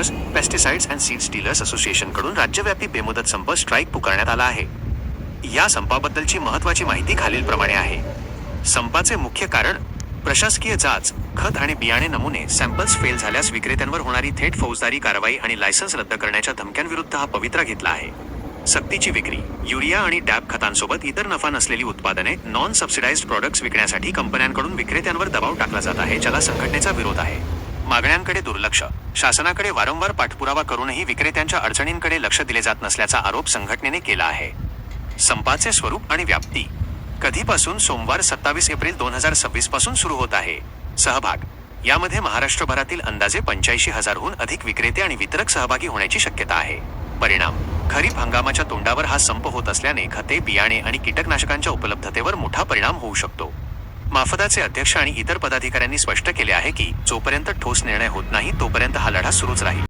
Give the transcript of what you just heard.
Pesticides and seeds dealers association कडून राज्यव्यापी बेमुदत संप स्ट्राईक पुकारण्यात आला आहे. या संपाबद्दलची महत्त्वाची माहिती खालीलप्रमाणे आहे. संपाचे मुख्य कारण प्रशासकीय जाच, खत आणि बियाणे नमुने सॅम्पल्स फेल झाल्यास विक्रेत्यांवर होणारी थेट फौजदारी कारवाई आणि लायसन्स रद्द करण्याच्या धमक्यांविरुद्ध हा पवित्रा घेतला आहे. सक्तीची विक्री, युरिया आणि डॅप खतांसोबत इतर नफा नसलेली उत्पादने, नॉन सबसिडाइज्ड प्रॉडक्ट्स विकण्यासाठी कंपन्यांकडून विक्रेत्यांवर दबाव टाकला जात आहे, ज्याला संघटनेचा विरोध आहे. मागण्यांकडे दुर्लक्ष, शासनाकडे वारंवार पाठपुरावा करूनही विक्रेत्यांच्या अडचणींकडे लक्ष दिले जात नसल्याचा आरोप संघटनेने केला आहे. संपाचे स्वरूप आणि व्याप्ती. कधीपासून? सोमवार 27 एप्रिल 2026 पासून सुरू होत आहे. सहभाग. यामध्ये महाराष्ट्रभरातील अंदाजे 85,000हून अधिक विक्रेते आणि वितरक सहभागी होण्याची शक्यता आहे. परिणाम. खरीप हंगामाच्या तोंडावर हा संप होत असल्याने खते, बियाणे आणि कीटकनाशकांच्या उपलब्धतेवर मोठा परिणाम होऊ शकतो. माफदाचे अध्यक्ष आणि इतर पदाधिकाऱ्यांनी स्पष्ट केले आहे की जोपर्यंत ठोस निर्णय होत नाही तोपर्यंत हा लढा सुरूच राहील.